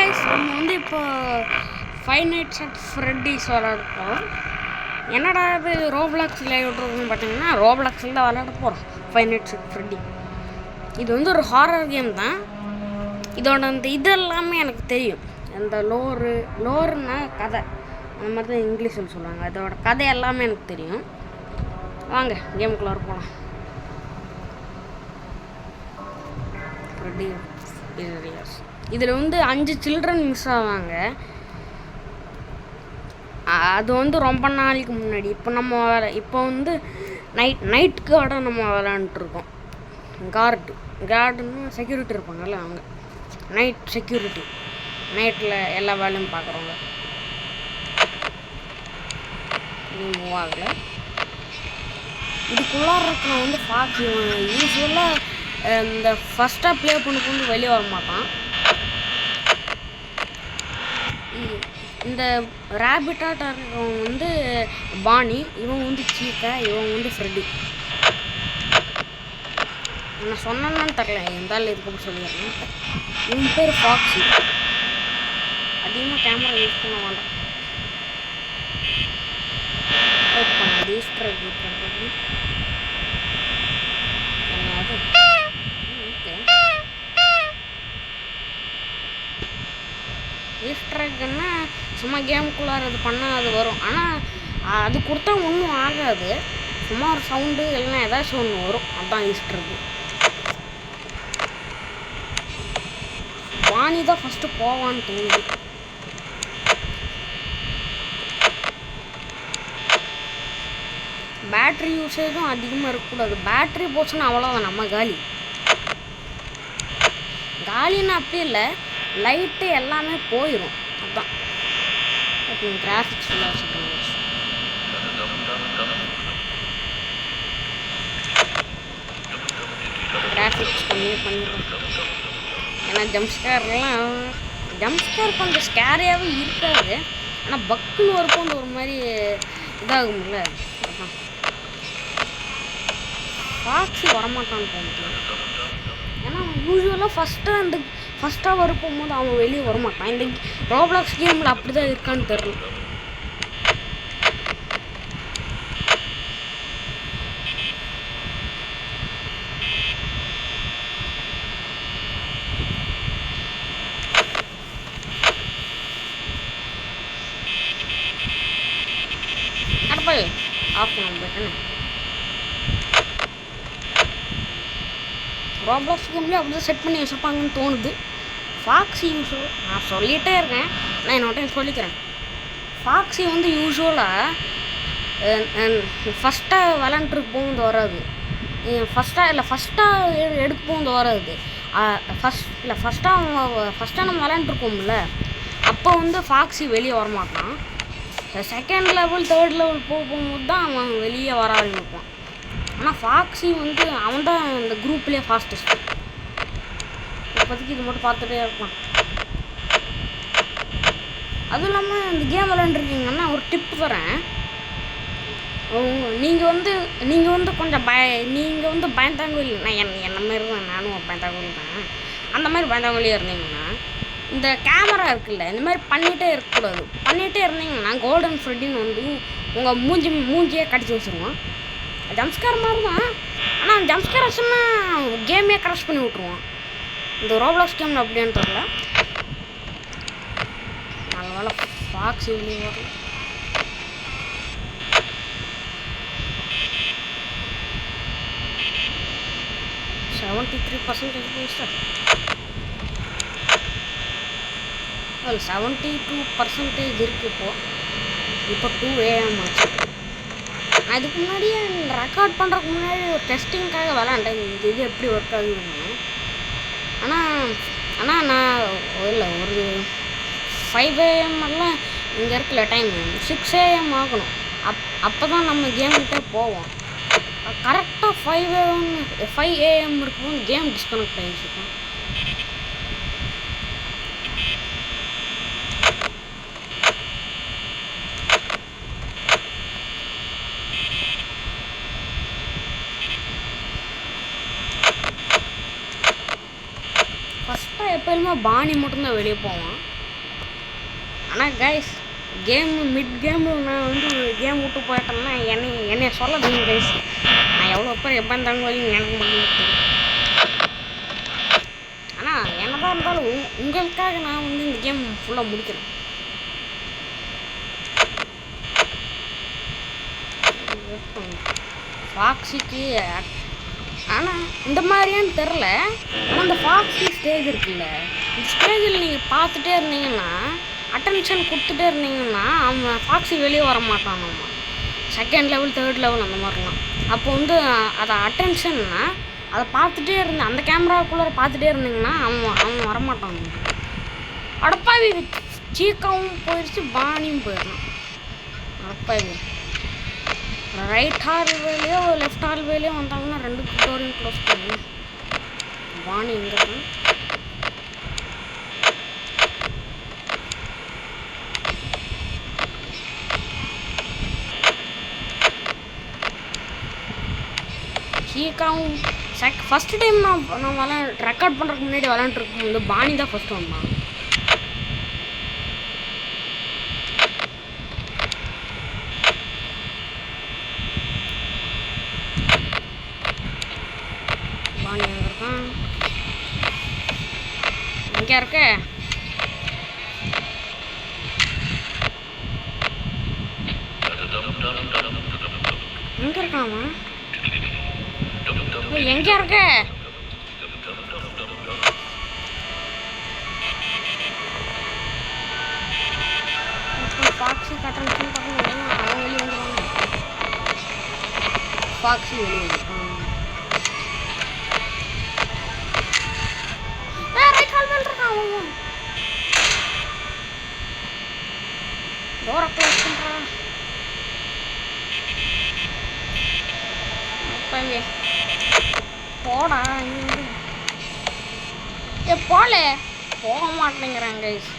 guys, நம்ம வந்து இப்போ ஃபைவ் நைட்ஸ் அட் ஃப்ரெட்டிஸ் விளாடுறோம். என்னடா இது ரோப்ளாக்ஸில் விட்ருக்குன்னு பார்த்தீங்கன்னா ரோப்ளாக்ஸில் தான் விளாட போகிறோம். ஃபைவ் நைட்ஸ் அட் ஃப்ரெட்டி இது வந்து ஒரு ஹாரர் கேம் தான். இதோட அந்த இது எல்லாமே எனக்கு தெரியும். அந்த லோருன்னா கதை, அந்த மாதிரி தான் இங்கிலீஷில் சொல்லுவாங்க. அதோட கதை எல்லாமே எனக்கு தெரியும். வாங்க கேமுக்குள்ளே போகலாம். ஃப்ரெட்டி இதில் வந்து 5 சில்ட்ரன் மிஸ் ஆவாங்க. அது வந்து ரொம்ப நாளைக்கு முன்னாடி. இப்போ வந்து நைட் கார்டாக நம்ம விளாண்டுருக்கோம். கார்டுன்னு செக்யூரிட்டி இருப்பாங்கல்ல, அவங்க நைட் செக்யூரிட்டி, நைட்டில் எல்லா வேலையும் பார்க்குறவங்க. மூவ் ஆகலை. இதுக்குள்ளார இருக்கிற வந்து ஃபாக்ஸ் யூஸ்வலாக இந்த ஃபஸ்ட்டாக ப்ளே பண்ணி வெளியே வர மாட்டான். இந்த ரேபிட்டாக இருக்கிறவங்க வந்து பானி, இவன் வந்து சீக்கா, இவன் வந்து ஃப்ரெட்டி. நான் சொன்னேன்னு தெரில, இருந்தாலும் இதுக்கு சொல்லிடுறேன். இவன் பேர் ஃபாக்ஸி. அதிகமாக கேமரா யூஸ் பண்ண வேண்டாம். ஈஸ்டர் பண்ணுறது என்னது? ஓகே, ஈஸ்டர்னா சும்மா கேமுக்குள்ளார இது பண்ணால் அது வரும். ஆனால் அது கொடுத்தா ஒன்றும் ஆகாது. சும்மா ஒரு சவுண்டு இல்லைன்னா ஏதாச்சும் ஒன்று வரும். அதுதான் ஈஸ்டருக்கு. வாணி தான் ஃபஸ்ட்டு போவான்னு தோணுது. பேட்ரி யூசேஜும் அதிகமாக இருக்கக்கூடாது. பேட்ரி போச்சுன்னா அவ்வளோதான், நம்ம காலின்னு அப்படி இல்லை, லைட்டு எல்லாமே போயிடும். அதுதான் கிராஃபிக்ஸ் கம்மி பண்ணிடுறோம். ஏன்னா ஜம்ப்ஸ்கேர் கொஞ்சம் ஸ்கேரியாகவே இருக்காது. ஆனால் பக்குன்னு வரப்போ ஒரு மாதிரி இதாகும்ல. அதுதான் ஃபாக்ஸி வரமாட்டான்னு தோணுது. ஏன்னா யூஸ்வலாக ஃபஸ்ட்டாக வரப்போகும்போது அவன் வெளியே வரமாட்டான். இந்த ரோப்ளாக்ஸ் கேமில் அப்படி தான் இருக்கான்னு தெரில. ஆஃப் பண்ண ரோப்ளாக்ஸ் கேம்லேயே அப்படி தான் செட் பண்ணி வச்சுருப்பாங்கன்னு தோணுது. ஃபாக்ஸி நான் சொல்லிகிட்டே இருக்கேன், நான் இன்னொரு டைம் சொல்லிக்கிறேன். ஃபாக்ஸி வந்து யூஸ்வலாக ஃபஸ்ட்டாக விளாண்டுருக்கு போகும்போது வராது. ஃபஸ்ட்டாக எடுக்க போகும்போது வராது. ஃபஸ்ட்டாக நம்ம விளாண்டுருக்கோம்ல, அப்போ வந்து ஃபாக்ஸி வெளியே வரமாட்டான். செகண்ட் லெவல் தேர்ட் லெவல் போகும்போது தான் அவன் வெளியே வர ஆரம்பிப்பான். ஆனால் ஃபாக்ஸி வந்து அவன் தான் இந்த குரூப்லேயே ஃபாஸ்டஸ்ட். இப்போதைக்கு இது மட்டும் பார்த்துட்டே இருப்பான். அதுவும் இல்லாமல் இந்த கேம் விளாண்டுருக்கீங்கன்னா ஒரு டிப்பு தரேன். நீங்கள் வந்து கொஞ்சம் நீங்கள் வந்து பயந்தாங்கொலி, நான் என்ன மாதிரி தான், நானும் ஒரு பயந்தாங்கொலி தான். அந்த மாதிரி பயந்தாங்கொலியாக இருந்தீங்கன்னா இந்த கேமரா இருக்குல்ல, இந்த மாதிரி பண்ணிகிட்டே இருக்கக்கூடாது. பண்ணிகிட்டே இருந்தீங்கன்னா கோல்டன் ஃப்ரெட்டின்னு வந்து உங்கள் மூஞ்சியே கடிச்சு வச்சுருவோம். ஜம்ப்ஸ்கேர் மாதிரி தான். ஆனால் ஜம்ப்ஸ்கேர் வச்சுன்னா கேமே க்ராஷ் பண்ணி விட்ருவோம். இந்த ரோப்ளாக்ஸ் கேமில் அப்படியான்னு தெரியல. நல்ல வேலை ஃபாக்ஸ் வெளியே வரல. $73 போயிடுச்சு. 72% இருக்குது. இப்போ 2 AM ஆச்சு. நான் இதுக்கு முன்னாடியே ரெக்கார்ட் பண்ணுறதுக்கு முன்னாடி ஒரு டெஸ்டிங்காக விளாண்டேன், இது எப்படி ஒர்க் ஆகுதுன்னு. ஆனால் நான் இல்லை, ஒரு 5 AM எல்லாம் இங்கே இருக்கல, டைம் 6 AM ஆகணும். அப்போ தான் நம்ம கேம்கிட்டே போவோம். கரெக்டாக 5 AM இருக்கும்போது கேம் டிஸ்கனெக்ட் ஆகிடுச்சுப்போம். எப்போயுமே பாணி மட்டும்தான் வெளியே போவான். ஆனால் கைஸ் மிட் கேமு நான் வந்து கேம் விட்டு போயிட்டேன்னா என்னைய சொல்லாதீங்க கைஸ். நான் எவ்வளோ பேர் எப்போ இருந்தாங்க வரைக்கும் எனக்கு மட்டும். ஆனால் என்னதான் இருந்தாலும் உங்களுக்காக நான் வந்து இந்த கேம் ஃபுல்லாக முடிக்கிறேன். ஃபாக்ஸிக்கு ஆனால் இந்த மாதிரியான்னு தெரில. ஆனால் அந்த ஃபாக்ஸி ஸ்டேஜ் இருக்குல்ல, இந்த ஸ்டேஜில் நீங்கள் பார்த்துட்டே இருந்தீங்கன்னா, அட்டென்ஷன் கொடுத்துட்டே இருந்தீங்கன்னா அவன் ஃபாக்ஸி வெளியே வர மாட்டான். நம்ம செகண்ட் லெவல் தேர்ட் லெவல் அந்த மாதிரிலாம். அப்போ வந்து அதை அட்டென்ஷன்னா அதை பார்த்துட்டே இருந்தேன், அந்த கேமராக்குள்ளே பார்த்துட்டே இருந்தீங்கன்னா அவன் வரமாட்டான். அடப்பாவி சீக்காவும் போயிடுச்சு, பாணியும் போயிடலாம். அடப்பாவி ரைட் ஹால்வேலையோ லெஃப்ட் ஹால்வேலையோ வந்தாங்கன்னா 2 டோரையும் க்ளோஸ் பண்ணு. வாணி எங்கே சீக்காவும் ஃபஸ்ட்டு டைம் நான் ரெக்கார்ட் பண்ணுறதுக்கு முன்னாடி விளாண்டுருக்கும் போது பாணி தான் ஃபஸ்ட்டு வந்தான். பாணி எங்கே இருக்கான்? எங்கே இருக்க? எங்கே இருக்கான் அவன்? எங்கே இருக்க? ஃபாக்ஸி கட்டணும் அவன் வெளியே வந்துடுவாங்க. ஃபாக்ஸி வெளியே வந்துருக்கான். ரைட் ஹால் மேல் இருக்கான் அவன். டோரை க்ளோஸ் பண்ணுறான். அப்பவே போடா போல போக மாட்டேங்கிறாங்க கைஸ்.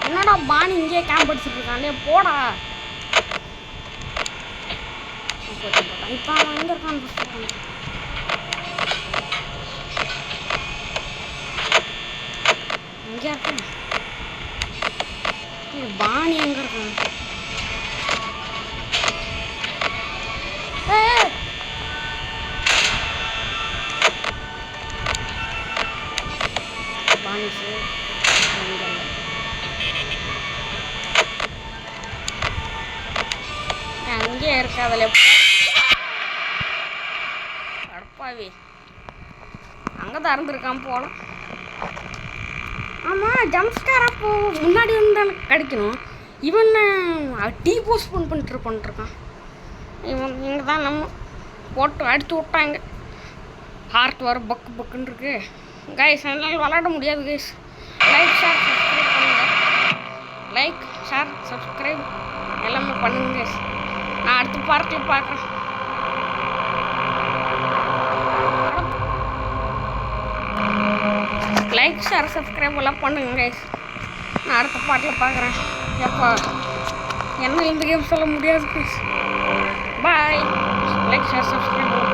என்னடா பாணி இங்கே கேம்ப் அடிச்சுட்டு இருக்கான், போடா. இப்போ அவன் எங்கே இருக்கான்? எங்கே இருக்கான்? பாணி எங்கே இருக்கான்? பாணி சார் அங்கேயே இருக்காதுல. அடப்பாவி அங்கே தான் இருந்திருக்கான் போகலாம். ஆமாம் ஜம்ஸ்கார் அப்போ முன்னாடி வந்து எனக்கு கிடைக்கணும். இவன் டீ போஸ்ட்போன் பண்ணிட்டுருக்கான். இவன் இங்கே தான் நம்ம போட்டு அடித்து விட்டாங்க. ஹார்ட் வர பக்குன்னு இருக்கு கைஸ். என்னால் விளாட முடியாது கைஸ். லைக் ஷேர் சப்ஸ்கிரைப் பண்ணுங்கள். லைக் ஷேர் சப்ஸ்கிரைப் எல்லாமே பண்ணுங்க கைஸ். நான் அடுத்த பார்க்கில் பார்க்குறேன். லைக் ஷேர் சப்ஸ்கிரைப் எல்லாம் பண்ணுங்க கைஸ். நான் அடுத்த பாட்டில் பார்க்குறேன். எப்போ என்ன இந்த கேம் சொல்ல முடியாது guys. Bye. Like share subscribe